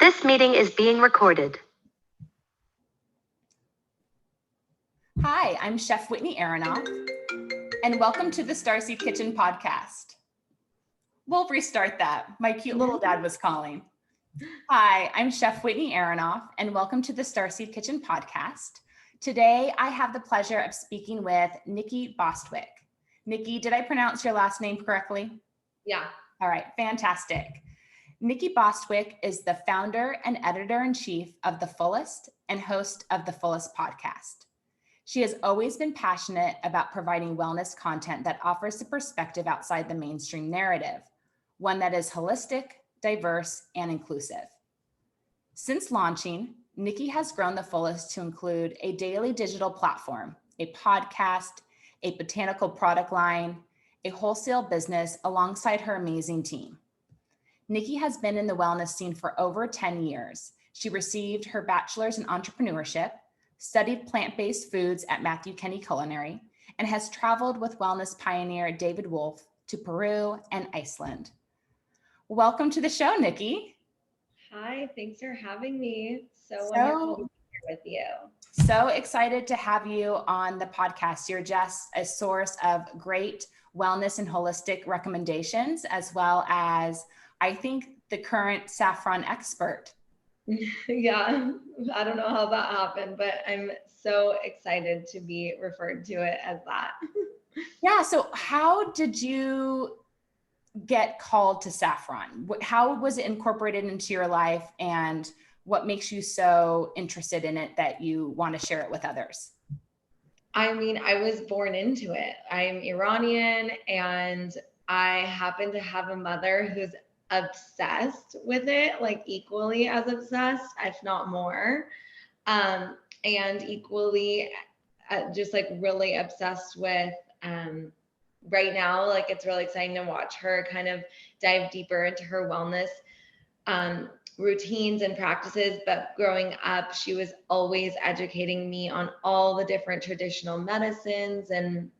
This meeting is being recorded. Hi, I'm Chef Whitney Aronoff, and welcome to the Starseed Kitchen podcast. We'll restart that. My cute little dad was calling. Hi, I'm Chef Whitney Aronoff, and welcome to the Starseed Kitchen podcast. Today, I have the pleasure of speaking with Nikki Bostwick. Nikki, did I pronounce your last name correctly? Yeah. All right, fantastic. Nikki Bostwick is the founder and editor-in-chief of The Fullest and host of the Fullest podcast. She has always been passionate about providing wellness content that offers a perspective outside the mainstream narrative, one that is holistic, diverse, and inclusive. Since launching, Nikki has grown The Fullest to include a daily digital platform, a podcast, a botanical product line, a wholesale business alongside her amazing team. Nikki has been in the wellness scene for over 10 years. She received her bachelor's in entrepreneurship, studied plant-based foods at Matthew Kenney Culinary, and has traveled with wellness pioneer David Wolfe to Peru and Iceland. Welcome to the show, Nikki. Hi, thanks for having me. So wonderful to be here with you. So excited to have you on the podcast. You're just a source of great wellness and holistic recommendations, as well as, I think, the current Saffron expert. Yeah, I don't know how that happened, but I'm so excited to be referred to it as that. Yeah, so how did you get called to Saffron? How was it incorporated into your life, and what makes you so interested in it that you want to share it with others? I mean, I was born into it. I'm Iranian, and I happen to have a mother who's obsessed with it, like equally as obsessed, if not more, and equally just like really obsessed with right now. Like, it's really exciting to watch her kind of dive deeper into her wellness routines and practices. But growing up, she was always educating me on all the different traditional medicines and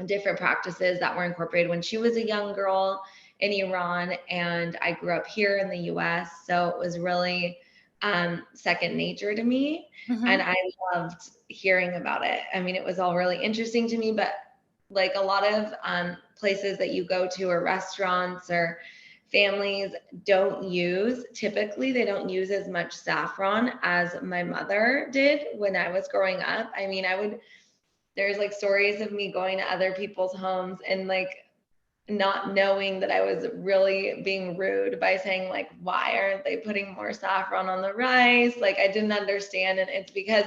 different practices that were incorporated when she was a young girl in Iran, and I grew up here in the US, so it was really second nature to me. And I loved hearing about it. I mean, it was all really interesting to me, but like a lot of places that you go to, or restaurants or families typically they don't use as much saffron as my mother did when I was growing up. I mean, there's like stories of me going to other people's homes and like not knowing that I was really being rude by saying like, why aren't they putting more saffron on the rice? Like, I didn't understand. And it's because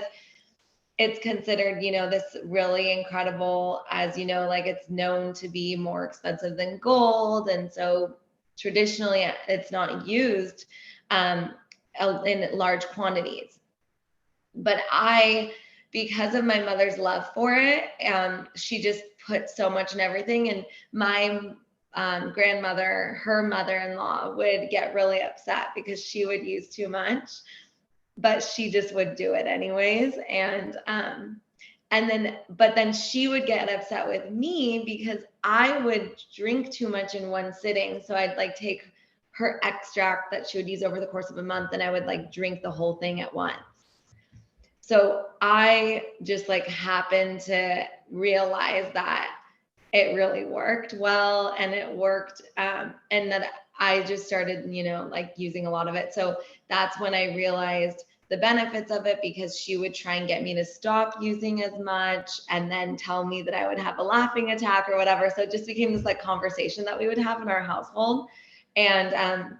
it's considered, this really incredible, as you know, like it's known to be more expensive than gold. And so traditionally it's not used in large quantities. But because of my mother's love for it, she just put so much in everything. And my grandmother, her mother-in-law, would get really upset because she would use too much, but she just would do it anyways. But then she would get upset with me because I would drink too much in one sitting. So I'd like take her extract that she would use over the course of a month, and I would like drink the whole thing at once. So I just like happened to realize that it really worked well, and it worked, and that I just started, like using a lot of it. So that's when I realized the benefits of it, because she would try and get me to stop using as much and then tell me that I would have a laughing attack or whatever. So it just became this like conversation that we would have in our household. And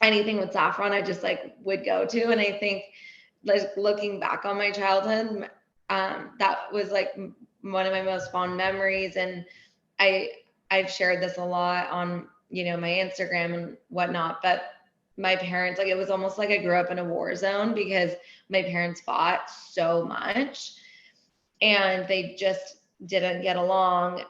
anything with saffron, I just like would go to. And I think, like, looking back on my childhood, that was like one of my most fond memories. And I've shared this a lot on, my Instagram and whatnot, but my parents, like, it was almost like I grew up in a war zone because my parents fought so much and they just didn't get along.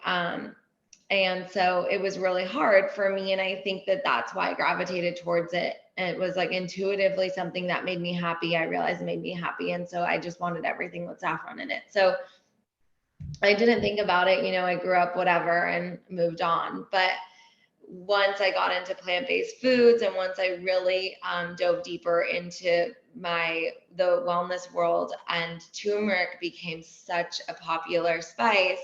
And so it was really hard for me. And I think that that's why I gravitated towards it. And it was like intuitively something that made me happy. I realized it made me happy. And so I just wanted everything with saffron in it. So I didn't think about it. I grew up whatever and moved on. But once I got into plant-based foods and once I really dove deeper into the wellness world and turmeric became such a popular spice,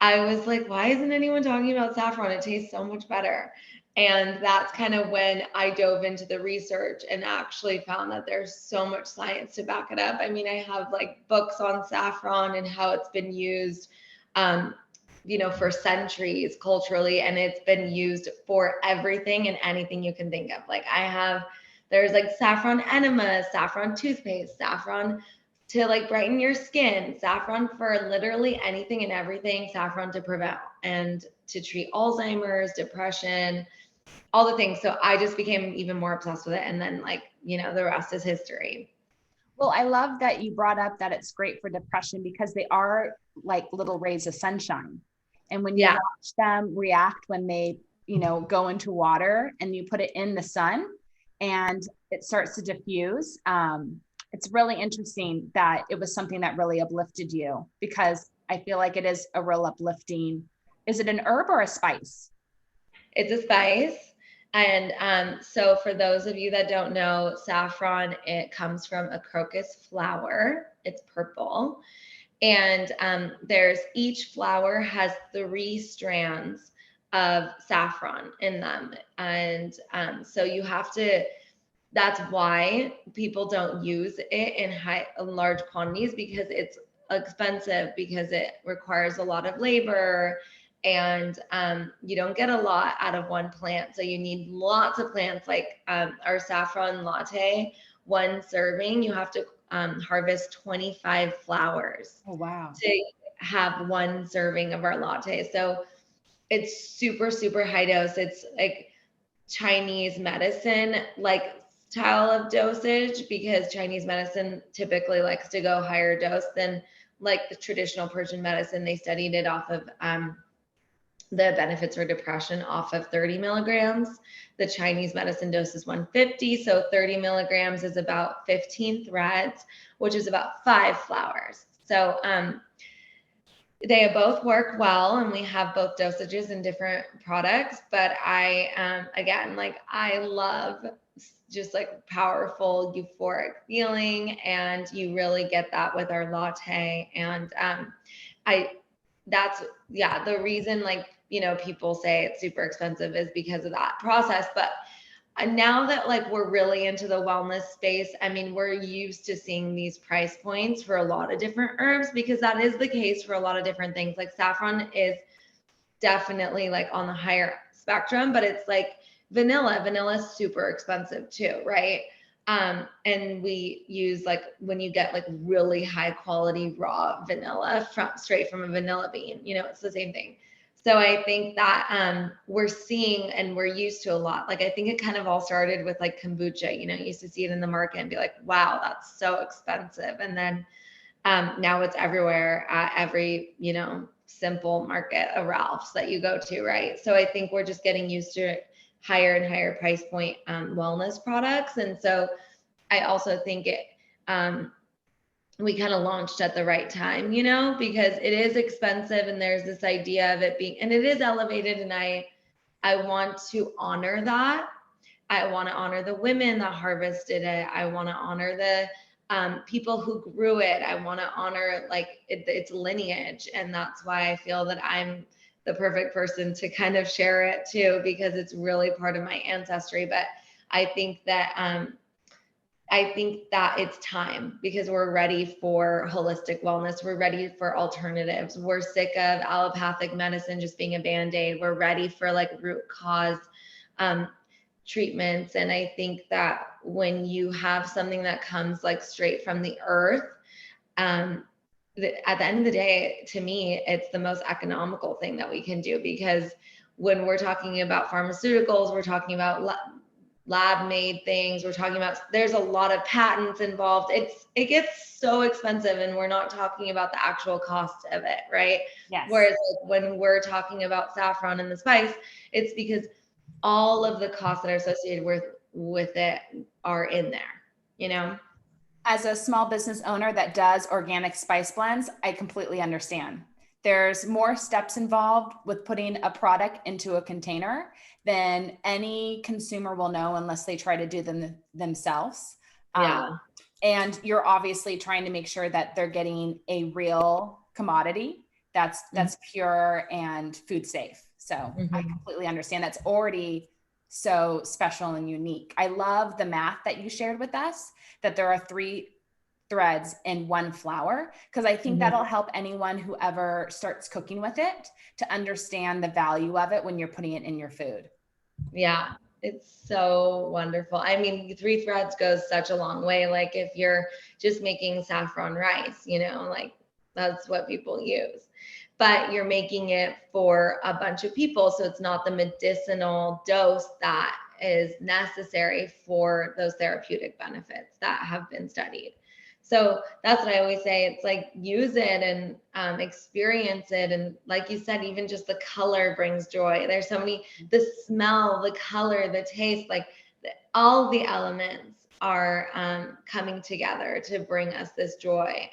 I was like, why isn't anyone talking about saffron? It tastes so much better. And that's kind of when I dove into the research and actually found that there's so much science to back it up. I mean, I have like books on saffron and how it's been used, for centuries culturally, and it's been used for everything and anything you can think of. Like there's like saffron enema, saffron toothpaste, saffron to like brighten your skin, saffron for literally anything and everything, saffron to prevent and to treat Alzheimer's, depression, all the things. So I just became even more obsessed with it. And then the rest is history. Well, I love that you brought up that it's great for depression because they are like little rays of sunshine. And when you watch them react when they, go into water and you put it in the sun and it starts to diffuse, it's really interesting that it was something that really uplifted you, because I feel like it is a real uplifting. Is it an herb or a spice? It's a spice. And so for those of you that don't know, saffron, it comes from a crocus flower. It's purple. And each flower has 3 strands of saffron in them. And so you have to, that's why people don't use it in large quantities, because it's expensive, because it requires a lot of labor, and you don't get a lot out of one plant. So you need lots of plants, like our saffron latte, 1 serving, you have to harvest 25 flowers. Oh, wow. To have 1 serving of our latte. So it's super, super high dose. It's like Chinese medicine, like style of dosage, because Chinese medicine typically likes to go higher dose than like the traditional Persian medicine. They studied it off of the benefits for depression off of 30 milligrams. The Chinese medicine dose is 150. So 30 milligrams is about 15 threads, which is about 5 flowers. So they both work well, and we have both dosages in different products. But I love just like powerful euphoric feeling, and you really get that with our latte. And the reason people say it's super expensive is because of that process. But now that we're really into the wellness space, I mean, we're used to seeing these price points for a lot of different herbs, because that is the case for a lot of different things. Like saffron is definitely like on the higher spectrum, but it's like vanilla is super expensive too, right? And we use when you get really high quality raw vanilla straight from a vanilla bean, it's the same thing. So I think that we're seeing, and we're used to a lot. I think it kind of all started with kombucha. You used to see it in the market and be like, wow, that's so expensive. And then now it's everywhere at every, simple market, a Ralph's that you go to, right? So I think we're just getting used to higher and higher price point wellness products. And so I also think we kind of launched at the right time, because it is expensive, and there's this idea of it being, and it is elevated. And I want to honor that. I want to honor the women that harvested it. I want to honor the people who grew it. I want to honor its lineage. And that's why I feel that I'm the perfect person to kind of share it too, because it's really part of my ancestry. But I think that it's time, because we're ready for holistic wellness. We're ready for alternatives. We're sick of allopathic medicine just being a Band-Aid. We're ready for root cause treatments. And I think that when you have something that comes straight from the earth, at the end of the day, to me, it's the most economical thing that we can do, because when we're talking about pharmaceuticals, we're talking about lab-made things. We're talking about, there's a lot of patents involved. It gets so expensive, and we're not talking about the actual cost of it, right? Yes. Whereas when we're talking about saffron and the spice, it's because all of the costs that are associated with it are in there, As a small business owner that does organic spice blends, I completely understand. there's more steps involved with putting a product into a container than any consumer will know unless they try to do them themselves. Yeah. And you're obviously trying to make sure that they're getting a real commodity that's pure and food safe. So I completely understand. That's already so special and unique. I love the math that you shared with us, that there are 3 threads in 1 flour, because I think that'll help anyone who ever starts cooking with it to understand the value of it when you're putting it in your food. Yeah, it's so wonderful. I mean, 3 threads goes such a long way. Like if you're just making saffron rice, you know, like that's what people use. But you're making it for a bunch of people. So it's not the medicinal dose that is necessary for those therapeutic benefits that have been studied. So that's what I always say. It's like use it and experience it. And like you said, even just the color brings joy. There's so many, the smell, the color, the taste, like all the elements are coming together to bring us this joy.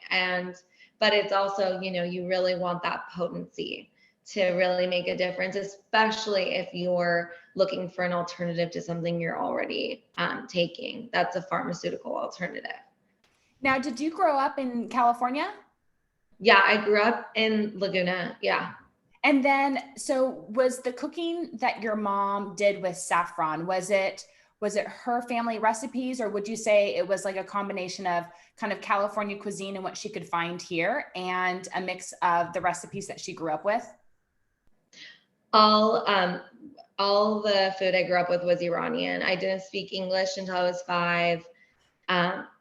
But it's also, you know, you really want that potency to really make a difference, especially if you're looking for an alternative to something you're already taking. That's a pharmaceutical alternative. Now, did you grow up in California? Yeah, I grew up in Laguna. Yeah. And then, so was the cooking that your mom did with Saffron, was it her family recipes, or would you say it was like a combination of kind of California cuisine and what she could find here and a mix of the recipes that she grew up with? All the food I grew up with was Iranian. I didn't speak English until I was 5.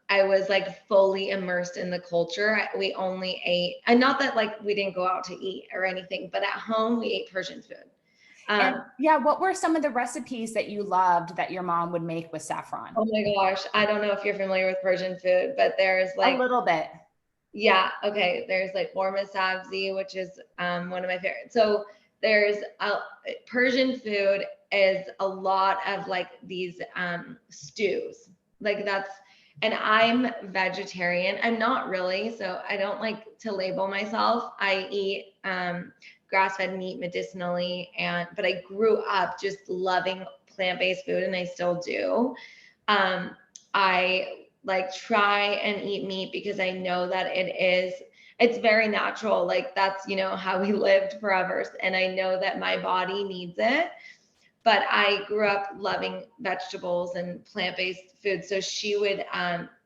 I was like fully immersed in the culture. We only ate, and not that like we didn't go out to eat or anything, but at home we ate Persian food. And yeah, what were some of the recipes that you loved that your mom would make with saffron? Oh my gosh, I don't know if you're familiar with Persian food, but there's like a little bit. Yeah, okay. There's like orma sabzi, which is one of my favorites. So there's Persian food is a lot of like these stews. Like that's, and I'm vegetarian. I'm not really, so I don't like to label myself. I eat grass-fed meat medicinally, but I grew up just loving plant-based food, and I still do. I like try and eat meat because I know that it's very natural. Like that's, you know, how we lived forever. And I know that my body needs it. But I grew up loving vegetables and plant-based food. So she would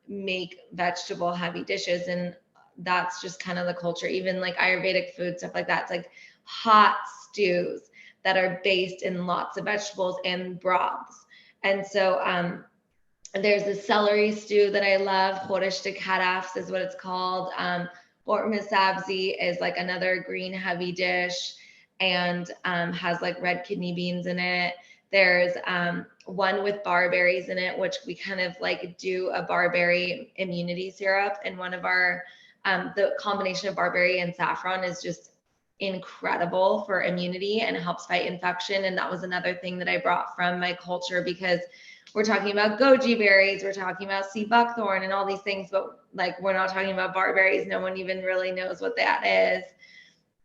make vegetable heavy dishes, and that's just kind of the culture. Even like Ayurvedic food, stuff like that. It's like hot stews that are based in lots of vegetables and broths. And so there's a celery stew that I love. Fullest is what it's called. Orma sabzi is like another green heavy dish, and has like red kidney beans in it. There's one with barberries in it, which we kind of like do a barberry immunity syrup. And one of our, the combination of barberry and saffron is just incredible for immunity and it helps fight infection. And that was another thing that I brought from my culture, because we're talking about goji berries, we're talking about sea buckthorn and all these things, but like we're not talking about barberries. No one even really knows what that is.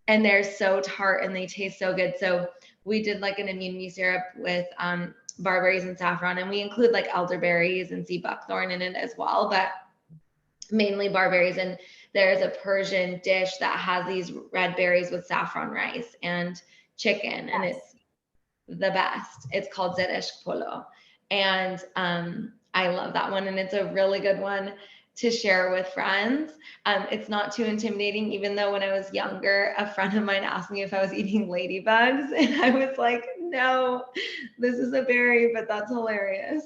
And they're so tart and they taste so good. So we did like an immunity syrup with barberries and saffron, and we include like elderberries and sea buckthorn in it as well, but mainly barberries. And there's a Persian dish that has these red berries with saffron rice and chicken, and it's the best. It's called zeresh polo. And I love that one, and it's a really good one to share with friends. It's not too intimidating, even though when I was younger, a friend of mine asked me if I was eating ladybugs, and I was like, no, this is a berry, but that's hilarious.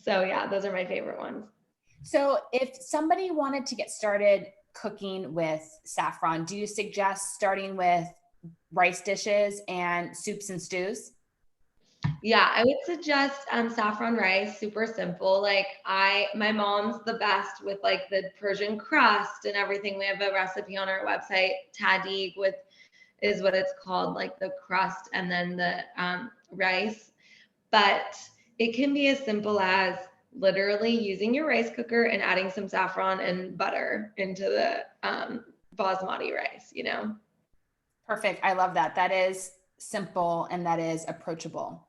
So yeah, those are my favorite ones. So if somebody wanted to get started cooking with saffron, do you suggest starting with rice dishes and soups and stews? Yeah, I would suggest saffron rice, super simple. Like my mom's the best with like the Persian crust and everything. We have a recipe on our website, tadig is what it's called, like the crust and then the rice. But it can be as simple as literally using your rice cooker and adding some saffron and butter into the basmati rice, you know? Perfect. I love that. That is simple and that is approachable.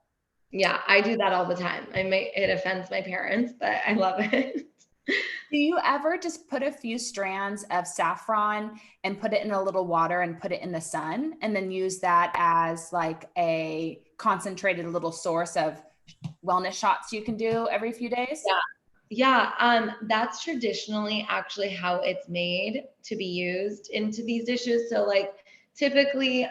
Yeah, I do that all the time. It offends my parents, but I love it. Do you ever just put a few strands of saffron and put it in a little water and put it in the sun and then use that as like a concentrated little source of wellness shots you can do every few days? Yeah, that's traditionally actually how it's made to be used into these dishes. So like typically,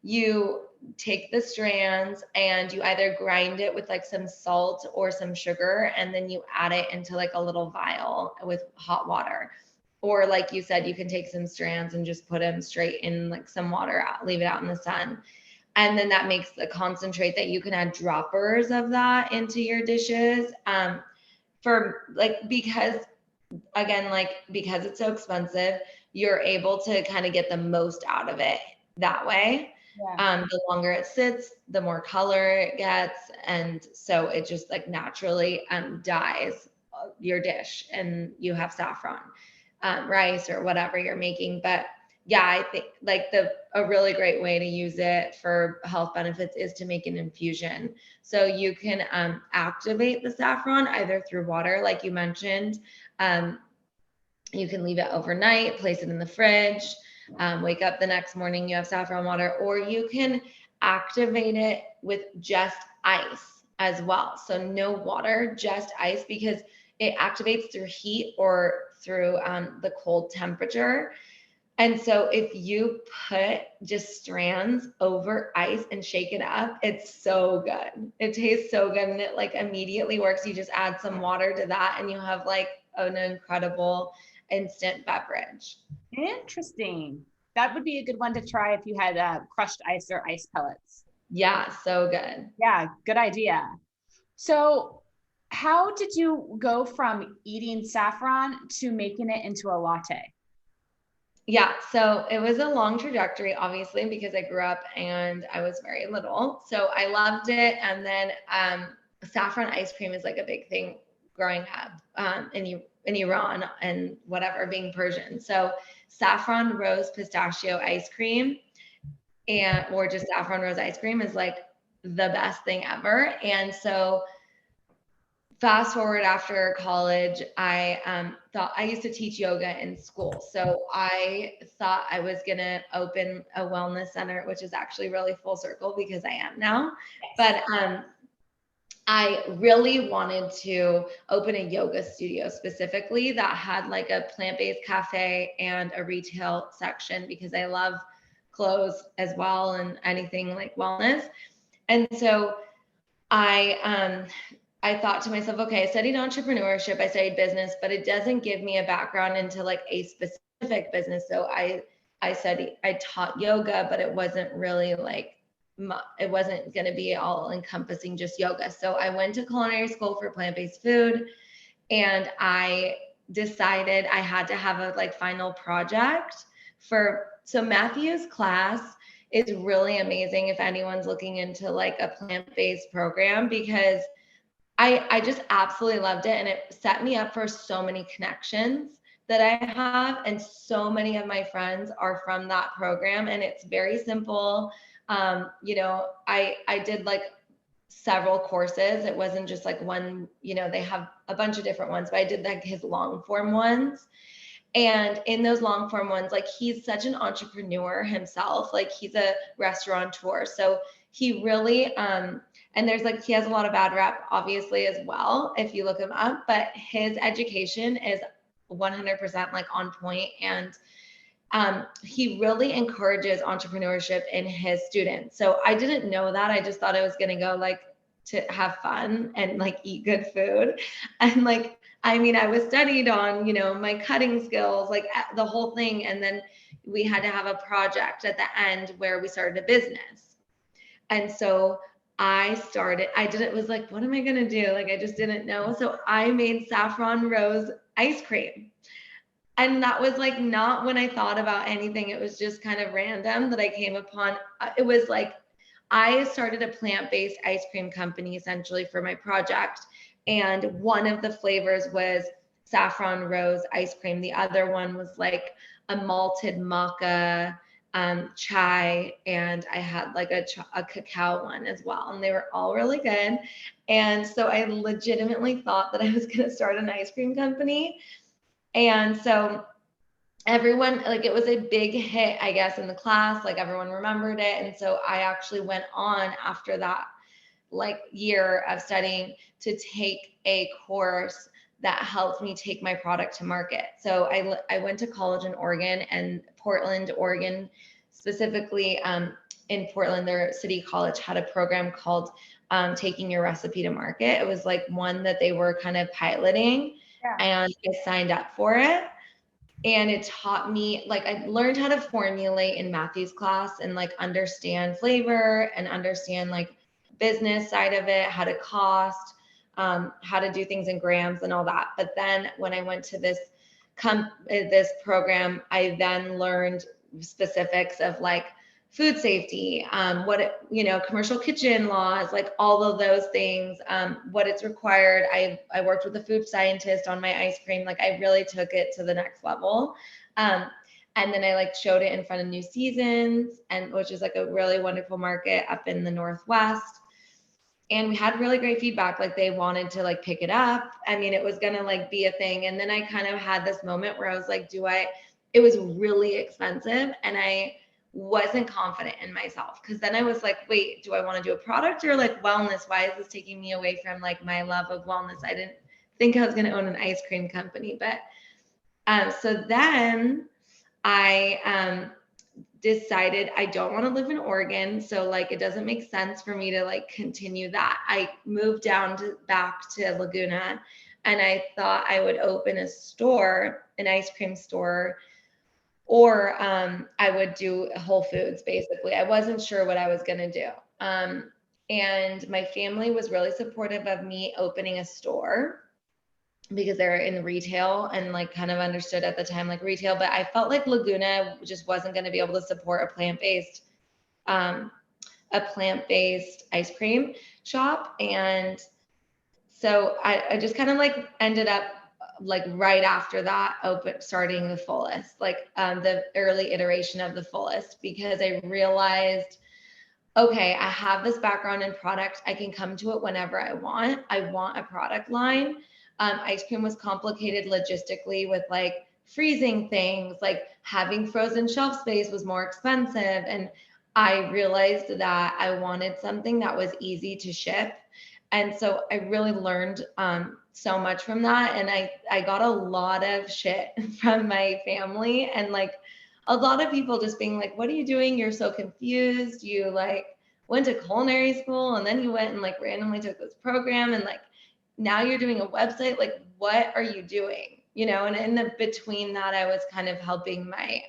you take the strands and you either grind it with like some salt or some sugar, and then you add it into like a little vial with hot water. Or like you said, you can take some strands and just put them straight in like some water, leave it out in the sun. And then that makes the concentrate that you can add droppers of that into your dishes. For like, because again, like because it's so expensive, you're able to kind of get the most out of it that way. Yeah. The longer it sits, the more color it gets. And so it just like naturally dyes your dish and you have saffron rice or whatever you're making. But yeah, I think like a really great way to use it for health benefits is to make an infusion. So you can activate the saffron either through water, like you mentioned. You can leave it overnight, place it in the fridge, wake up the next morning, you have saffron water, or you can activate it with just ice as well. So no water, just ice, because it activates through heat or through the cold temperature. And so if you put just strands over ice and shake it up, it's so good. It tastes so good and it like immediately works. You just add some water to that and you have like an incredible instant beverage. Interesting. That would be a good one to try if you had crushed ice or ice pellets. Yeah, so good. Yeah, good idea. So, how did you go from eating saffron to making it into a latte? Yeah, so it was a long trajectory, obviously, because I grew up and I was very little. So I loved it. And then saffron ice cream is like a big thing growing up in Iran and whatever, being Persian. So saffron rose pistachio ice cream or just saffron rose ice cream is like the best thing ever. And so fast forward after college, I thought I used to teach yoga in school. So I thought I was going to open a wellness center, which is actually really full circle because I am now. But I really wanted to open a yoga studio specifically that had like a plant-based cafe and a retail section because I love clothes as well and anything like wellness. And so I thought to myself, okay, I studied entrepreneurship, I studied business, but it doesn't give me a background into like a specific business. So I taught yoga, but it wasn't really like, it wasn't going to be all encompassing just yoga. So I went to culinary school for plant-based food and I decided I had to have a like final project so Matthew's class is really amazing if anyone's looking into like a plant-based program because I just absolutely loved it. And it set me up for so many connections that I have. And so many of my friends are from that program. And it's very simple. I did like several courses. It wasn't just like one, they have a bunch of different ones, but I did like his long form ones. And in those long form ones, like he's such an entrepreneur himself, like he's a restaurateur. So he really, and there's like, he has a lot of bad rap, obviously, as well, if you look him up, but his education is 100% like on point. And he really encourages entrepreneurship in his students. So I didn't know that. I just thought I was going to go like to have fun and like eat good food. And like, I mean, I was studied on, my cutting skills, like the whole thing. And then we had to have a project at the end where we started a business. And so was like, what am I going to do? Like, I just didn't know. So I made saffron rose ice cream. And that was like not when I thought about anything. It was just kind of random that I came upon. It was like I started a plant-based ice cream company essentially for my project. And one of the flavors was saffron rose ice cream. The other one was like a malted maca chai, and I had like a cacao one as well. And they were all really good. And so I legitimately thought that I was going to start an ice cream company. And so everyone, like, it was a big hit, I guess, in the class, like everyone remembered it. And so I actually went on after that like year of studying to take a course that helped me take my product to market. So I went to college in Oregon, and Portland, Oregon, specifically in Portland, their city college had a program called Taking Your Recipe to Market. It was like one that they were kind of piloting, and I signed up for it. And it taught me, like, I learned how to formulate in Matthew's class and like understand flavor and understand like business side of it, how to cost, how to do things in grams and all that. But then when I went to this program, I then learned specifics of like food safety, commercial kitchen laws, like all of those things, what it's required. I worked with a food scientist on my ice cream. Like I really took it to the next level. And then I like showed it in front of New Seasons, and which is like a really wonderful market up in the Northwest. And we had really great feedback. Like they wanted to like pick it up. I mean, it was going to like be a thing. And then I kind of had this moment where I was like, it was really expensive. And I wasn't confident in myself. Cause then I was like, wait, do I want to do a product or like wellness? Why is this taking me away from like my love of wellness? I didn't think I was going to own an ice cream company, but, so then I, decided I don't want to live in Oregon. So like, it doesn't make sense for me to like continue that. I moved back to Laguna, and I thought I would open a store, an ice cream store, or I would do Whole Foods. Basically, I wasn't sure what I was going to do. And my family was really supportive of me opening a store because they're in retail and like kind of understood at the time like retail, but I felt like Laguna just wasn't going to be able to support a plant-based ice cream shop. And so I just kind of like ended up like right after that starting the Fullest, like the early iteration of the Fullest, because I realized, okay, I have this background in product. I can come to it whenever I want. I want a product line. Ice cream was complicated logistically with like freezing things, like having frozen shelf space was more expensive. And I realized that I wanted something that was easy to ship. And so I really learned so much from that. And I got a lot of shit from my family, and like a lot of people just being like, what are you doing? You're so confused. You like went to culinary school, and then you went and like randomly took this program, and like now you're doing a website. Like, what are you doing? You know, and in the between that, I was kind of helping my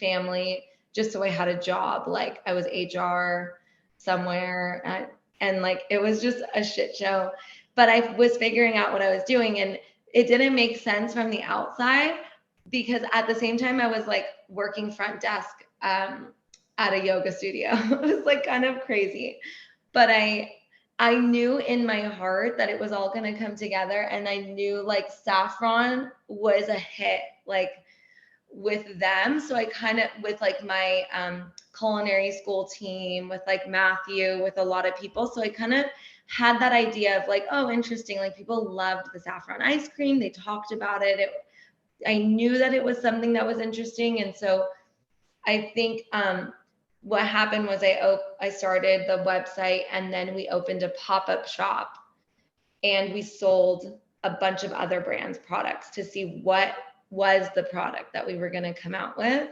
family just so I had a job. Like I was HR somewhere, and like it was just a shit show. But I was figuring out what I was doing, and it didn't make sense from the outside, because at the same time I was like working front desk at a yoga studio. It was like kind of crazy, but I knew in my heart that it was all going to come together. And I knew like Saffron was a hit, like with them. So I kind of, with like my culinary school team, with like Matthew, with a lot of people. So I kind of had that idea of like, oh, interesting. Like people loved the Saffron ice cream. They talked about it. I knew that it was something that was interesting. And so I think what happened was I started the website, and then we opened a pop-up shop, and we sold a bunch of other brands' products to see what was the product that we were going to come out with.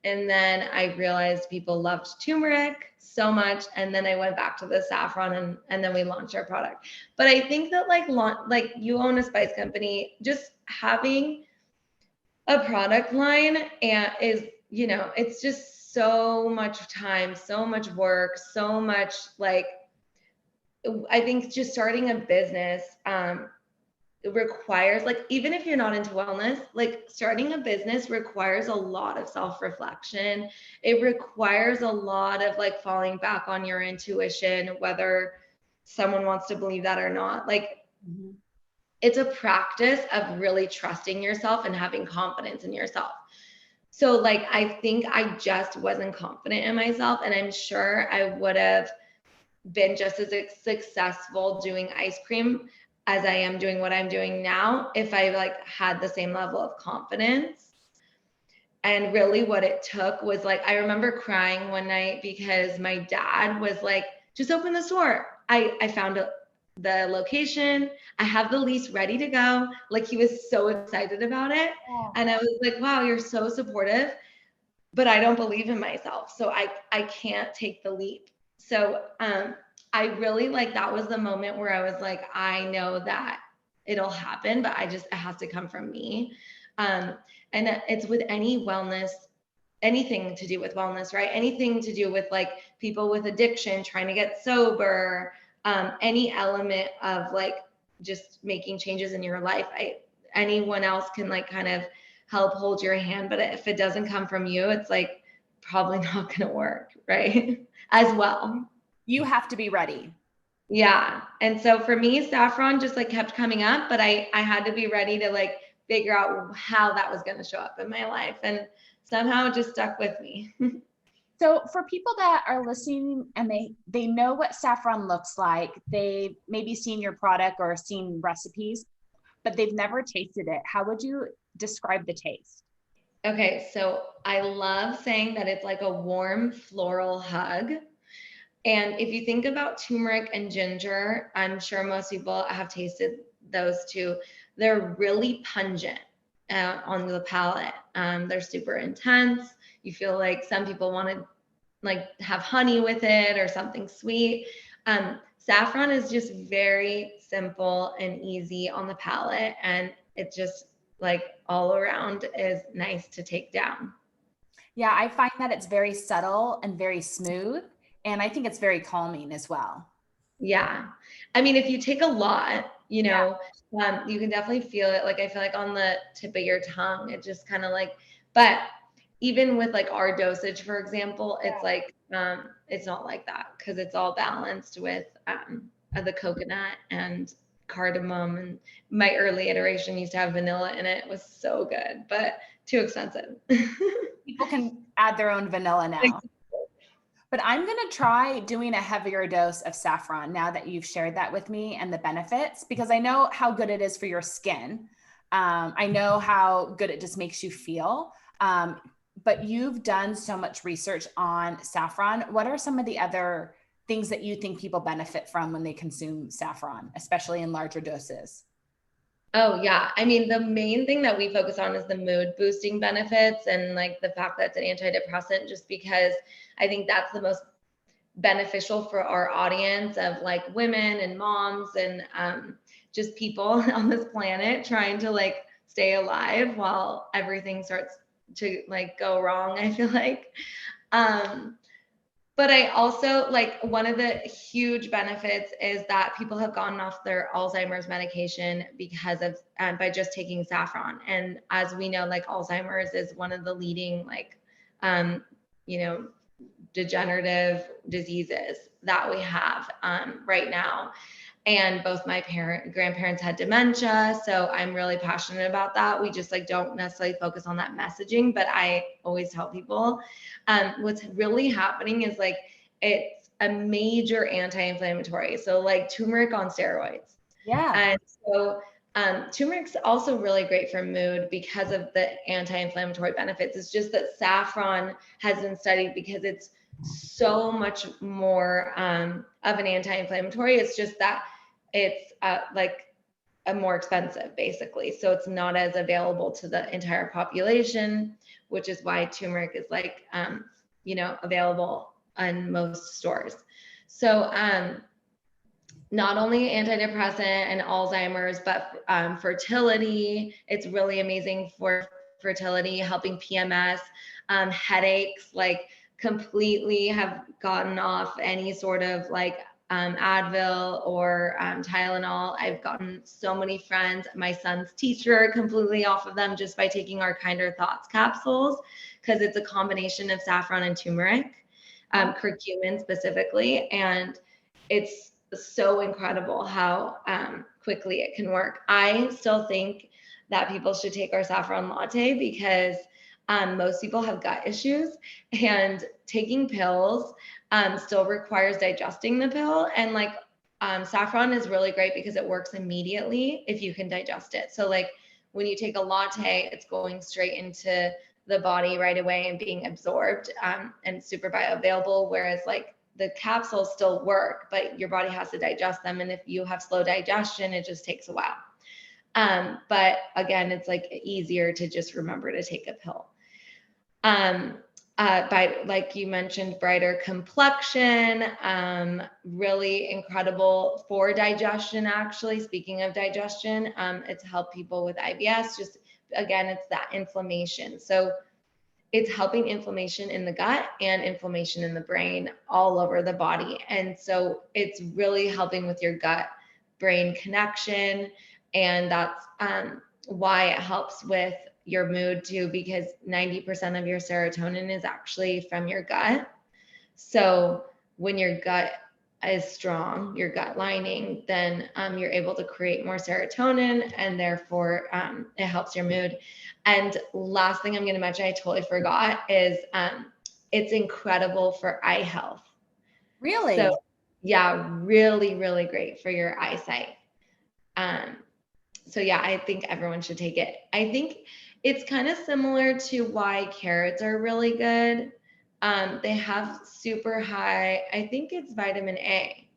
And then I realized people loved turmeric so much. And then I went back to the saffron, and then we launched our product. But I think that like you own a spice company, just having a product line is, you know, it's just so much time, so much work, so much like, I think just starting a business it requires, like, even if you're not into wellness, like starting a business requires a lot of self-reflection. It requires a lot of like falling back on your intuition, whether someone wants to believe that or not. Like it's a practice of really trusting yourself and having confidence in yourself. So like, I think I just wasn't confident in myself, and I'm sure I would have been just as successful doing ice cream as I am doing what I'm doing now if I like had the same level of confidence. And really what it took was like, I remember crying one night because my dad was like, just open the store. I found the location. I have the lease ready to go. Like, he was so excited about it. Oh. And I was like, wow, you're so supportive, but I don't believe in myself. So I can't take the leap. So I really like, that was the moment where I was like, I know that it'll happen, but it has to come from me. And it's with any wellness, anything to do with wellness, right? Anything to do with like people with addiction, trying to get sober, any element of like just making changes in your life. Anyone else can like kind of help hold your hand, but if it doesn't come from you, it's like probably not going to work, right? As well. You have to be ready. Yeah. And so for me, Saffron just like kept coming up, but I had to be ready to like figure out how that was going to show up in my life. And somehow it just stuck with me. So for people that are listening and they know what saffron looks like, they've maybe seen your product or seen recipes, but they've never tasted it. How would you describe the taste? Okay. So I love saying that it's like a warm floral hug. And if you think about turmeric and ginger, I'm sure most people have tasted those two. They're really pungent on the palate. They're super intense. You feel like some people want to like have honey with it or something sweet. Saffron is just very simple and easy on the palate, and it just like all around is nice to take down. Yeah, I find that it's very subtle and very smooth. And I think it's very calming as well. Yeah. I mean, if you take a lot, you know, you can definitely feel it. Like, I feel like on the tip of your tongue, it just kind of like, but even with like our dosage, for example, it's like, it's not like that because it's all balanced with the coconut and cardamom. And my early iteration used to have vanilla in it. It was so good, but too expensive. People can add their own vanilla now. But I'm going to try doing a heavier dose of saffron now that you've shared that with me and the benefits, because I know how good it is for your skin. I know how good it just makes you feel. But you've done so much research on saffron. What are some of the other things that you think people benefit from when they consume saffron, especially in larger doses? Oh, yeah. I mean, the main thing that we focus on is the mood boosting benefits and like the fact that it's an antidepressant, just because I think that's the most beneficial for our audience of like women and moms and just people on this planet trying to like stay alive while everything starts to like go wrong, I feel like. But I also like, one of the huge benefits is that people have gotten off their Alzheimer's medication because of by just taking saffron. And as we know, like Alzheimer's is one of the leading like you know, degenerative diseases that we have right now. And both my grandparents had dementia. So I'm really passionate about that. We just like don't necessarily focus on that messaging, but I always tell people what's really happening is like, it's a major anti-inflammatory. So like turmeric on steroids. Yeah. And so turmeric's also really great for mood because of the anti-inflammatory benefits. It's just that saffron has been studied because it's so much more of an anti-inflammatory. It's just that it's like a more expensive, basically. So it's not as available to the entire population, which is why turmeric is like, you know, available in most stores. So not only antidepressant and Alzheimer's, but fertility. It's really amazing for fertility, helping PMS, headaches, like completely have gotten off any sort of like Advil or Tylenol. I've gotten so many friends, my son's teacher, completely off of them just by taking our Kinder Thoughts capsules, because it's a combination of saffron and turmeric, curcumin specifically. And it's so incredible how quickly it can work. I still think that people should take our saffron latte because most people have gut issues, and taking pills still requires digesting the pill. And like saffron is really great because it works immediately if you can digest it. So like when you take a latte, it's going straight into the body right away and being absorbed and super bioavailable. Whereas like the capsules still work, but your body has to digest them. And if you have slow digestion, it just takes a while. But again, it's like easier to just remember to take a pill. By, like you mentioned, brighter complexion, really incredible for digestion. Actually, speaking of digestion, it's helped people with IBS. Just again, it's that inflammation. So it's helping inflammation in the gut and inflammation in the brain all over the body. And so it's really helping with your gut brain connection. And that's why it helps with your mood too, because 90% of your serotonin is actually from your gut. So when your gut is strong, your gut lining, then you're able to create more serotonin, and therefore it helps your mood. And last thing I'm going to mention, I totally forgot, is it's incredible for eye health. Really? So yeah, really, really great for your eyesight. So yeah, I think everyone should take it. I think it's kind of similar to why carrots are really good. They have super high, I think it's vitamin A.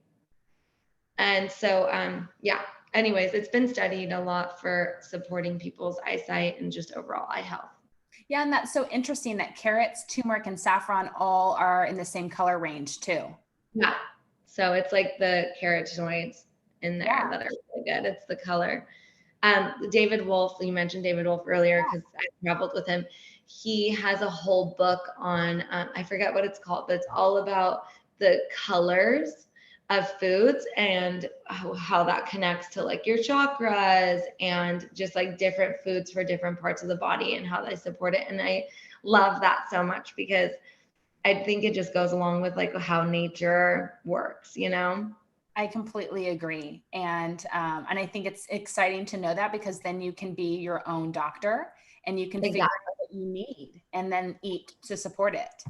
And so, yeah, anyways, it's been studied a lot for supporting people's eyesight and just overall eye health. Yeah, and that's so interesting that carrots, turmeric, and saffron all are in the same color range too. Yeah, so it's like the carotenoids in there that are really good. It's the color. David Wolfe, you mentioned David Wolfe earlier because I traveled with him. He has a whole book on, I forget what it's called, but it's all about the colors of foods and how that connects to like your chakras and just like different foods for different parts of the body and how they support it. And I love that so much because I think it just goes along with like how nature works, you know? I completely agree. And I think it's exciting to know that, because then you can be your own doctor and you can figure out what you need and then eat to support it.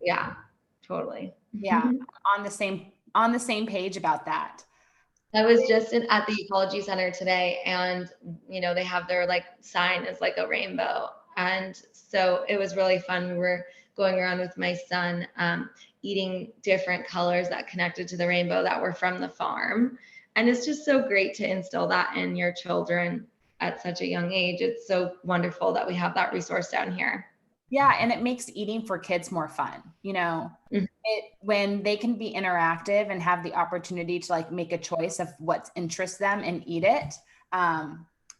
Yeah, totally. Yeah. on the same page about that. I was just at the Ecology Center today, and you know, they have their like sign is like a rainbow. And so it was really fun. We were going around with my son, eating different colors that connected to the rainbow that were from the farm. And it's just so great to instill that in your children at such a young age. It's so wonderful that we have that resource down here. Yeah. And it makes eating for kids more fun, you know, when they can be interactive and have the opportunity to like make a choice of what interests them and eat it.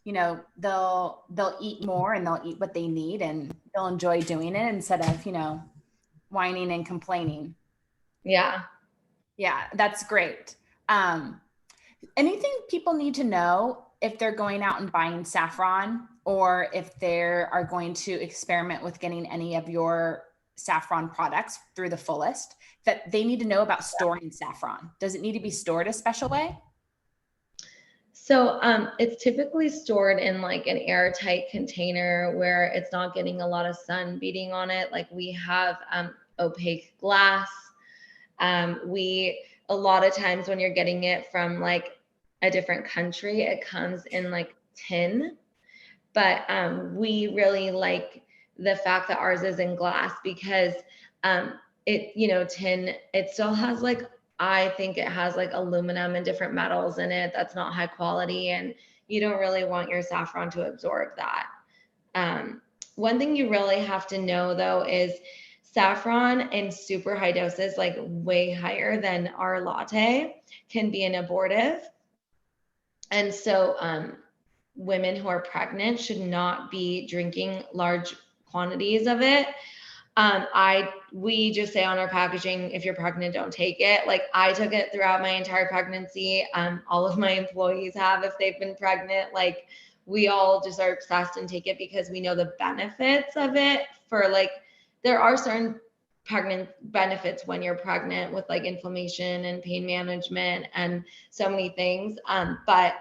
You know, they'll eat more and they'll eat what they need and they'll enjoy doing it instead of, you know, whining and complaining. Yeah. Yeah, that's great. Anything people need to know if they're going out and buying saffron, or if they are going to experiment with getting any of your saffron products through the Fullest, that they need to know about storing saffron? Does it need to be stored a special way? So it's typically stored in like an airtight container where it's not getting a lot of sun beating on it. Like we have opaque glass. A lot of times when you're getting it from like a different country, it comes in like tin. But we really like the fact that ours is in glass because it, you know, tin, it still has like, I think it has like aluminum and different metals in it that's not high quality, and you don't really want your saffron to absorb that. One thing you really have to know though is saffron in super high doses, like way higher than our latte, can be an abortive. And so women who are pregnant should not be drinking large quantities of it. We just say on our packaging, if you're pregnant, don't take it. Like I took it throughout my entire pregnancy. All of my employees have, if they've been pregnant. Like we all just are obsessed and take it because we know the benefits of it. For like, there are certain pregnant benefits when you're pregnant with like inflammation and pain management and so many things. But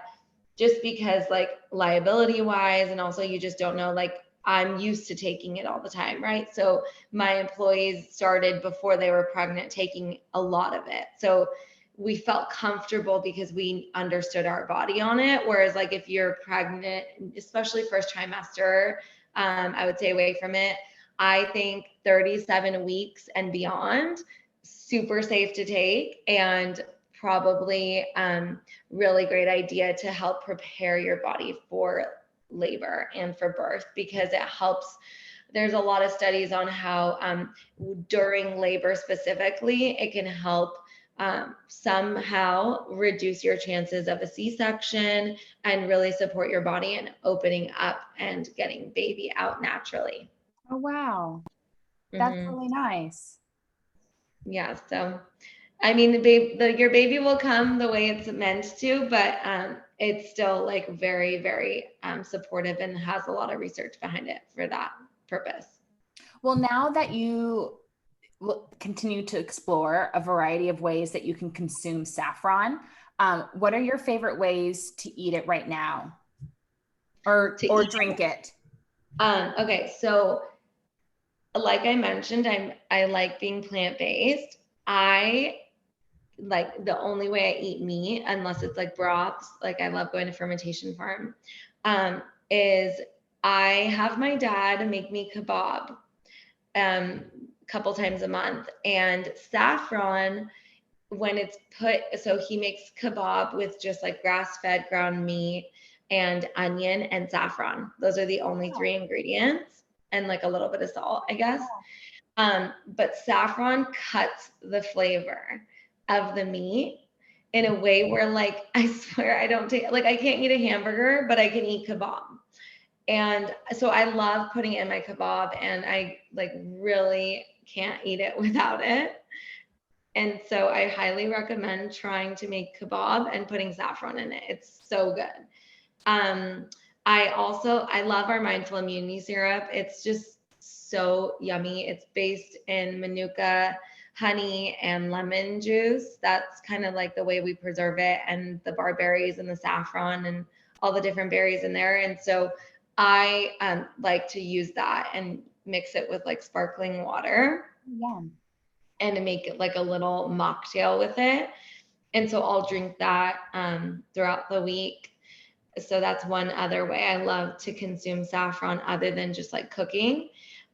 just because like liability wise, and also you just don't know, like I'm used to taking it all the time, right? So my employees started before they were pregnant taking a lot of it. So we felt comfortable because we understood our body on it. Whereas like if you're pregnant, especially first trimester, I would stay away from it. I think 37 weeks and beyond, super safe to take, and probably really great idea to help prepare your body for labor and for birth, because it helps. There's a lot of studies on how during labor specifically, it can help somehow reduce your chances of a C-section and really support your body in opening up and getting baby out naturally. Oh, wow. That's really nice. Yeah. So, I mean, your baby will come the way it's meant to, but it's still like very, very supportive and has a lot of research behind it for that purpose. Well, now that you continue to explore a variety of ways that you can consume saffron, what are your favorite ways to eat it right now, or drink it? Okay, so like I mentioned, I like being plant-based. I like the only way I eat meat, unless it's like broths, like I love going to fermentation farm, is I have my dad make me kebab couple times a month. And saffron, when it's put, so he makes kebab with just like grass-fed ground meat and onion and saffron. Those are the only three ingredients, and like a little bit of salt, I guess. But saffron cuts the flavor of the meat in a way where, like, I swear I don't take, like, I can't eat a hamburger, but I can eat kebab. And so I love putting it in my kebab, and I like really can't eat it without it. And so I highly recommend trying to make kebab and putting saffron in it. It's so good. I love our mindful immunity syrup. It's just so yummy. It's based in manuka, honey, and lemon juice. That's kind of like the way we preserve it, and the barberries and the saffron and all the different berries in there. And so I like to use that and mix it with like sparkling water. Yeah. And to make it like a little mocktail with it. And so I'll drink that throughout the week. So that's one other way I love to consume saffron, other than just like cooking.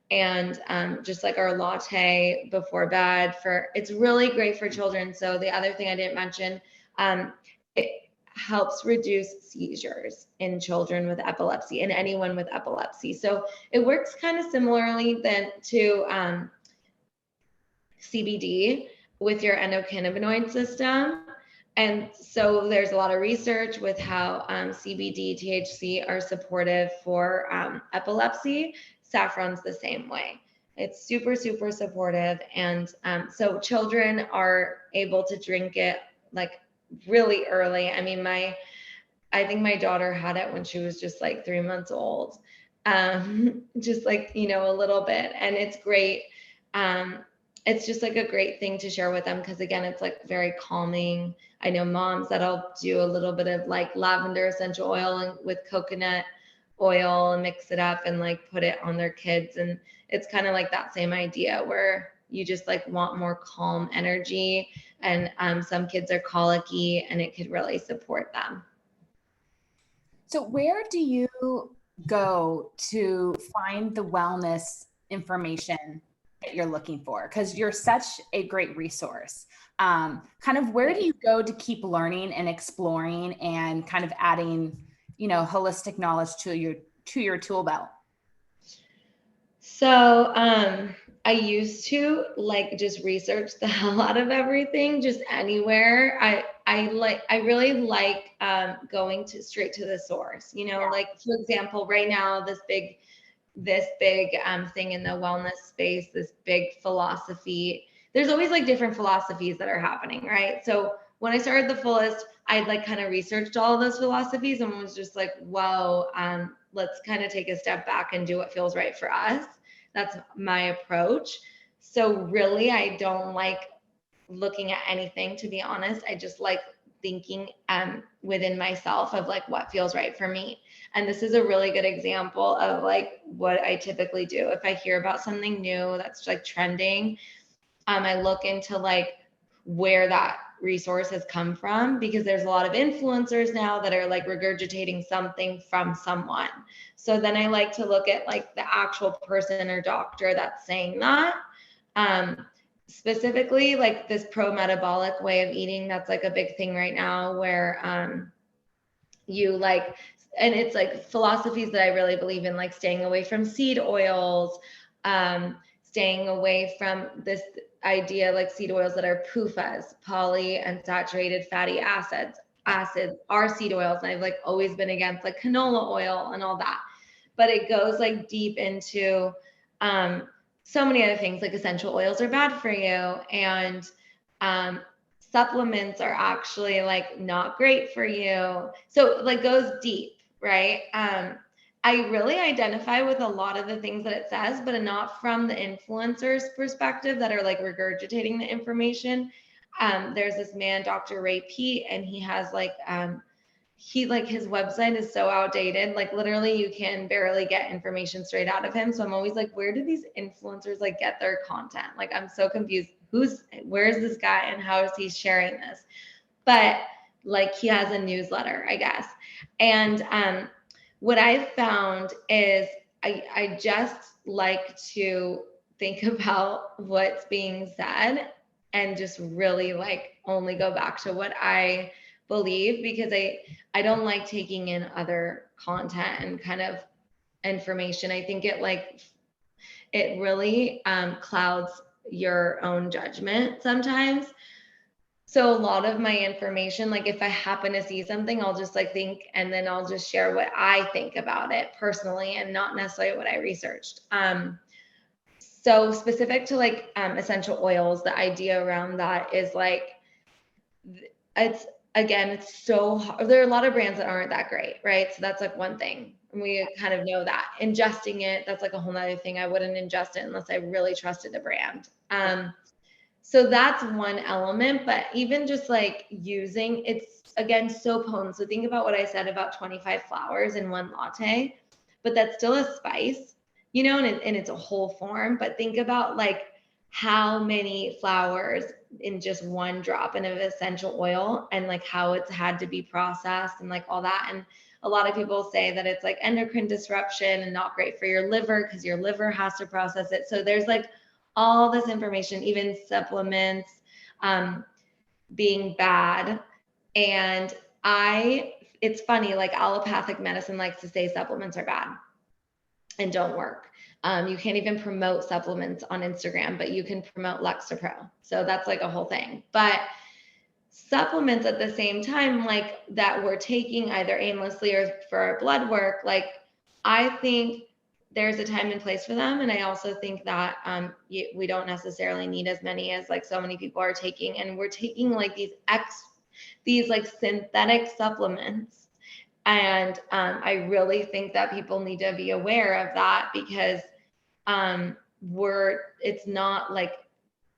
And just like our latte before bed, it's really great for children. So the other thing I didn't mention, it helps reduce seizures in children with epilepsy and anyone with epilepsy. So it works kind of similarly then to CBD with your endocannabinoid system. And so there's a lot of research with how CBD, THC are supportive for epilepsy. Saffron's the same way. It's super, super supportive. And so children are able to drink it like really early. I mean, I think my daughter had it when she was just like 3 months old, just like, a little bit. And it's great. It's just like a great thing to share with them, because again, it's like very calming. I know moms that'll do a little bit of like lavender essential oil and with coconut oil and mix it up and like put it on their kids. And it's kind of like that same idea where you just like want more calm energy. And some kids are colicky, and it could really support them. So where do you go to find the wellness information that you're looking for? Because you're such a great resource. Kind of where do you go to keep learning and exploring and kind of adding, holistic knowledge to your tool belt? So I used to like just research the hell out of everything, just anywhere. I really like going straight to the source. Like for example, right now this big thing in the wellness space, this big philosophy. There's always like different philosophies that are happening, right? So when I started the Fullest, I'd like kind of researched all of those philosophies and was just like, whoa, let's kind of take a step back and do what feels right for us. That's my approach. So really, I don't like looking at anything, to be honest. I just like thinking within myself of like what feels right for me. And this is a really good example of like what I typically do. If I hear about something new that's like trending, I look into like where that resource has come from, because there's a lot of influencers now that are like regurgitating something from someone. So then I like to look at like the actual person or doctor that's saying that. Specifically like this pro-metabolic way of eating, that's like a big thing right now, where you like, and it's like philosophies that I really believe in, like staying away from seed oils, staying away from this idea, like seed oils that are PUFAs, polyunsaturated fatty acids are seed oils. And I've like always been against like canola oil and all that, but it goes like deep into so many other things, like essential oils are bad for you, and supplements are actually like not great for you. So like goes deep, right? I really identify with a lot of the things that it says, but not from the influencers' perspective that are like regurgitating the information. There's this man, Dr. Ray Peat, and he has like his website is so outdated. Like literally you can barely get information straight out of him. So I'm always like, where do these influencers like get their content? Like I'm so confused. Where's this guy and how is he sharing this? But like he has a newsletter, I guess. And what I've found is I just like to think about what's being said and just really like only go back to what I believe, because I don't like taking in other content and kind of information. I think it really clouds your own judgment sometimes. So a lot of my information, like if I happen to see something, I'll just like think, and then I'll just share what I think about it personally and not necessarily what I researched. So specific to like essential oils, the idea around that is like, it's so hard. There are a lot of brands that aren't that great, right? So that's like one thing. And we kind of know that. Ingesting it, that's like a whole nother thing. I wouldn't ingest it unless I really trusted the brand. So that's one element, but even just like using, it's again, so potent. So think about what I said about 25 flowers in one latte, but that's still a spice, you know, and it's a whole form, but think about like how many flowers in just one drop of essential oil, and like how it's had to be processed and like all that. And a lot of people say that it's like endocrine disruption and not great for your liver because your liver has to process it. So there's like all this information, even supplements being bad. And it's funny, like allopathic medicine likes to say supplements are bad and don't work. You can't even promote supplements on Instagram, but you can promote Lexapro. So that's like a whole thing. But supplements at the same time, like that we're taking either aimlessly or for our blood work, like I think there's a time and place for them. And I also think that we don't necessarily need as many as like so many people are taking. And we're taking like these like synthetic supplements. And I really think that people need to be aware of that, because it's not like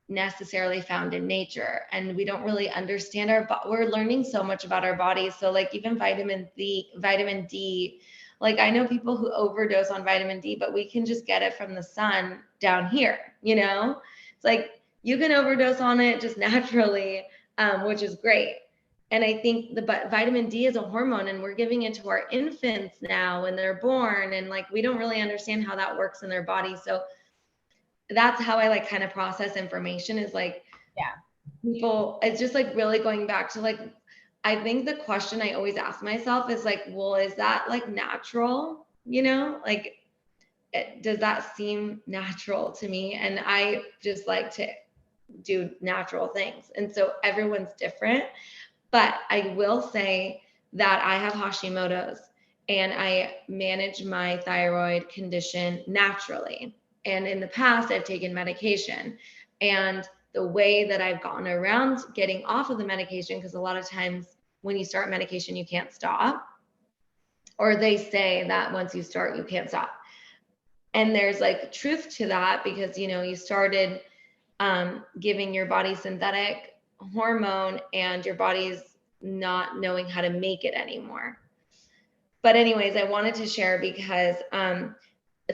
necessarily found in nature, and we don't really understand we're learning so much about our bodies. So like even vitamin D, like I know people who overdose on vitamin D, but we can just get it from the sun down here, you know? It's like you can overdose on it just naturally, which is great. And I think vitamin D is a hormone, and we're giving it to our infants now when they're born, and like we don't really understand how that works in their body. So that's how I like kind of process information, is like, yeah, people, it's just like really going back to like, I think the question I always ask myself is like, well, is that like natural? You know, like, does that seem natural to me? And I just like to do natural things. And so everyone's different, but I will say that I have Hashimoto's, and I manage my thyroid condition naturally. And in the past, I've taken medication. And the way that I've gotten around getting off of the medication, because a lot of times when you start medication, you can't stop. Or they say that once you start, you can't stop. And there's like truth to that, because, you know, you started giving your body synthetic hormone, and your body's not knowing how to make it anymore. But anyways, I wanted to share because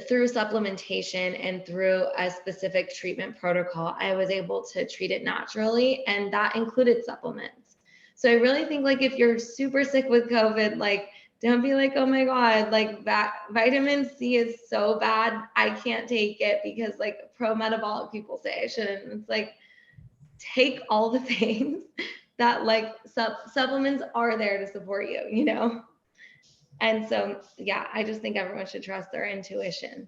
through supplementation and through a specific treatment protocol, I was able to treat it naturally, and that included supplements. So I really think like if you're super sick with COVID, like don't be like, oh my God, like that vitamin C is so bad, I can't take it because like pro-metabolic people say I shouldn't. It's like, take all the things that like supplements are there to support you, you know? And so, yeah, I just think everyone should trust their intuition.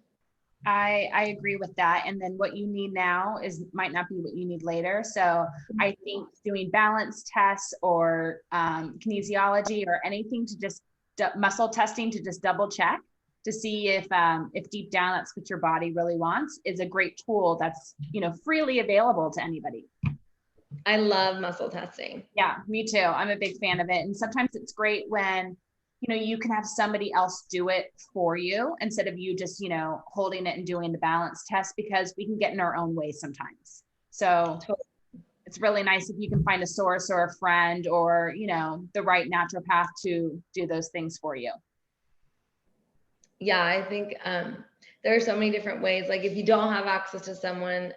I agree with that. And then what you need now might not be what you need later. So I think doing balance tests or kinesiology or anything to just muscle testing to just double check to see if deep down that's what your body really wants is a great tool that's, you know, freely available to anybody. I love muscle testing. Yeah, me too. I'm a big fan of it. And sometimes it's great when, you know, you can have somebody else do it for you instead of you just, you know, holding it and doing the balance test, because we can get in our own way sometimes. So it's really nice if you can find a source or a friend or, you know, the right naturopath to do those things for you. Yeah, I think there are so many different ways. Like if you don't have access to someone,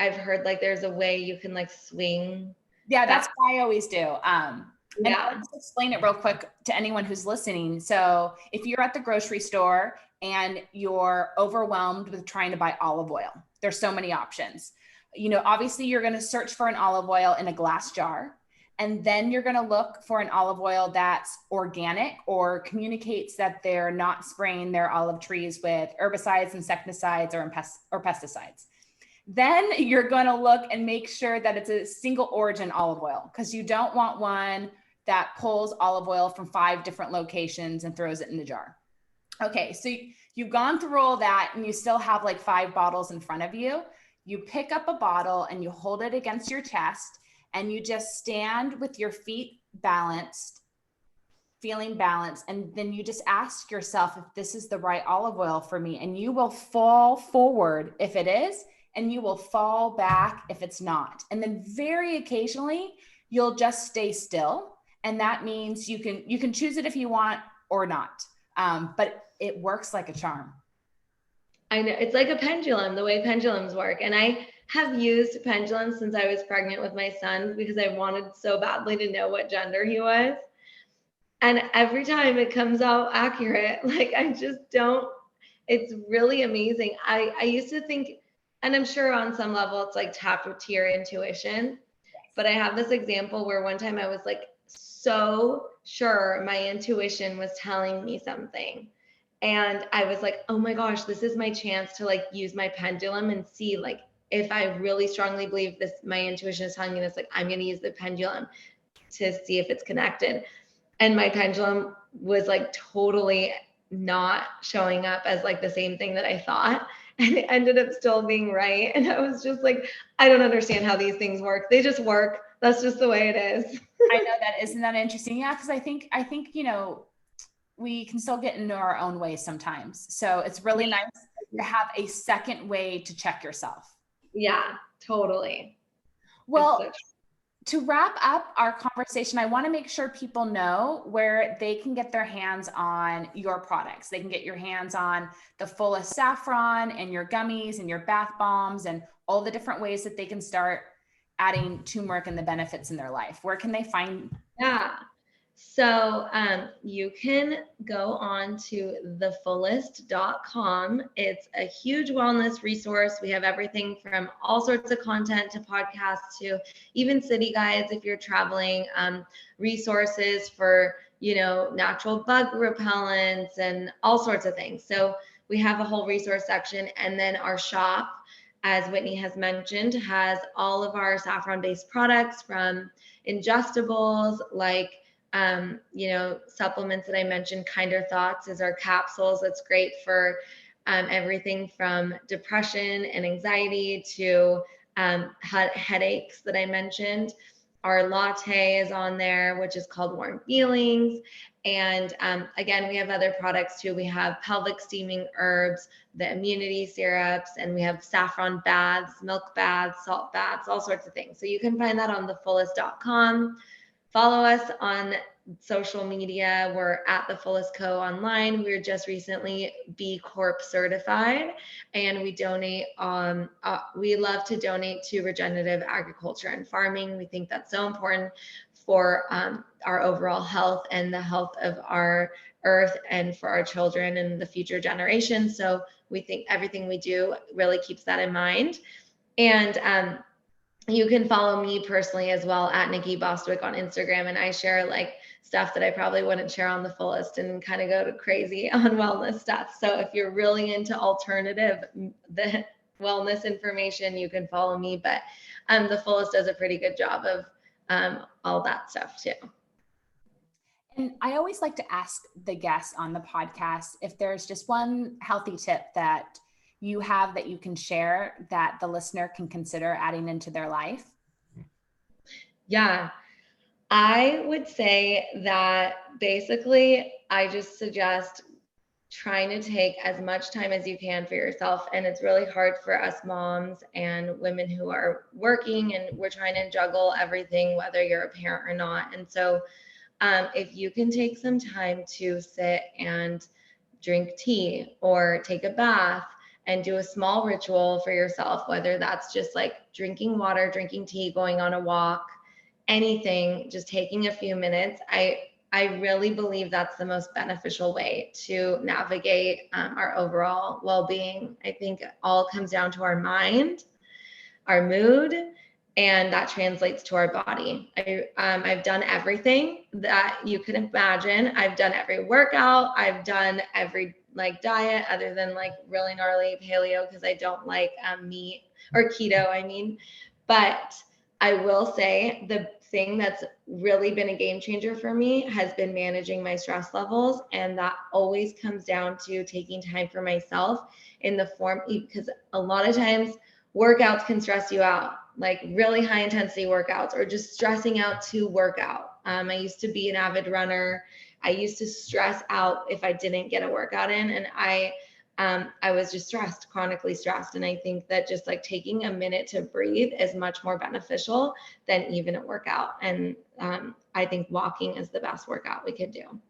I've heard like there's a way you can like swing. Yeah, that's what I always do. And Yeah. I'll just explain it real quick to anyone who's listening. So if you're at the grocery store and you're overwhelmed with trying to buy olive oil, there's so many options. You know, obviously you're going to search for an olive oil in a glass jar, and then you're going to look for an olive oil that's organic or communicates that they're not spraying their olive trees with herbicides, insecticides, or pesticides. Then you're going to look and make sure that it's a single origin olive oil, because you don't want one that pulls olive oil from 5 different locations and throws it in the jar. Okay, so you've gone through all that and you still have like 5 bottles in front of you. You pick up a bottle and you hold it against your chest and you just stand with your feet balanced, feeling balanced. And then you just ask yourself if this is the right olive oil for me, and you will fall forward if it is, and you will fall back if it's not. And then very occasionally you'll just stay still. And that means you can choose it if you want or not. But it works like a charm. I know, it's like a pendulum, the way pendulums work. And I have used pendulums since I was pregnant with my son because I wanted so badly to know what gender he was. And every time it comes out accurate, like I just don't, it's really amazing. I used to think, and I'm sure on some level it's like tap to your intuition, but I have this example where one time I was like so sure my intuition was telling me something. And I was like, oh my gosh, this is my chance to like use my pendulum and see like if I really strongly believe this, my intuition is telling me this, like I'm going to use the pendulum to see if it's connected. And my pendulum was like totally not showing up as like the same thing that I thought. And it ended up still being right. And I was just like, I don't understand how these things work. They just work. That's just the way it is. I know that. Isn't that interesting? Yeah. Cause I think, you know, we can still get into our own way sometimes. So it's really nice to have a second way to check yourself. Yeah, totally. Well, to wrap up our conversation, I want to make sure people know where they can get their hands on your products. They can get your hands on the Fullest Saffron and your gummies and your bath bombs and all the different ways that they can start adding turmeric and the benefits in their life. Where can they find? Yeah. So you can go on to thefullest.com. It's a huge wellness resource. We have everything from all sorts of content to podcasts to even city guides if you're traveling, resources for, you know, natural bug repellents and all sorts of things. So we have a whole resource section. And then our shop, as Whitney has mentioned, has all of our saffron-based products, from ingestibles like you know, supplements that I mentioned. Kinder Thoughts is our capsules. That's great for everything from depression and anxiety to headaches that I mentioned. Our latte is on there, which is called Warm Feelings. And again, we have other products too. We have pelvic steaming herbs, the immunity syrups, and we have saffron baths, milk baths, salt baths, all sorts of things. So you can find that on thefullest.com. follow us on social media. We're at the Fullest Co. online. We were just recently B Corp certified, and we donate. We love to donate to regenerative agriculture and farming. We think that's so important for our overall health and the health of our earth and for our children and the future generations. So we think everything we do really keeps that in mind. And you can follow me personally as well at Nikki Bostwick on Instagram. And I share like stuff that I probably wouldn't share on the Fullest and kind of go to crazy on wellness stuff. So if you're really into alternative, the wellness information, you can follow me. But the Fullest does a pretty good job of all that stuff too. And I always like to ask the guests on the podcast if there's just one healthy tip that you have that you can share that the listener can consider adding into their life. Yeah, I would say that basically I just suggest trying to take as much time as you can for yourself. And it's really hard for us moms and women who are working, and we're trying to juggle everything, whether you're a parent or not. And so if you can take some time to sit and drink tea or take a bath and do a small ritual for yourself, whether that's just like drinking water, drinking tea, going on a walk, anything, just taking a few minutes. I really believe that's the most beneficial way to navigate our overall well-being. I think it all comes down to our mind, our mood, and that translates to our body. I've done everything that you could imagine. I've done every workout. I've done every like diet other than like really gnarly paleo because I don't like meat, or keto, I mean. But I will say the thing that's really been a game changer for me has been managing my stress levels. And that always comes down to taking time for myself in the form, because a lot of times workouts can stress you out, like really high intensity workouts, or just stressing out to work out. I used to be an avid runner. I used to stress out if I didn't get a workout in, and I was just stressed, chronically stressed. And I think that just like taking a minute to breathe is much more beneficial than even a workout. And I think walking is the best workout we could do.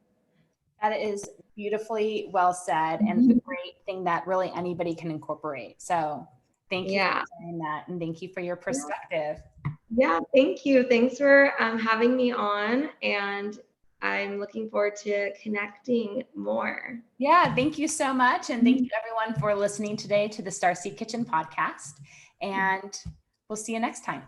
That is beautifully well said, and a great thing that really anybody can incorporate. So thank you for saying that, and thank you for your perspective. Yeah, thank you. Thanks for having me on, and I'm looking forward to connecting more. Yeah, thank you so much. And thank you everyone for listening today to the Starseed Kitchen podcast. And we'll see you next time.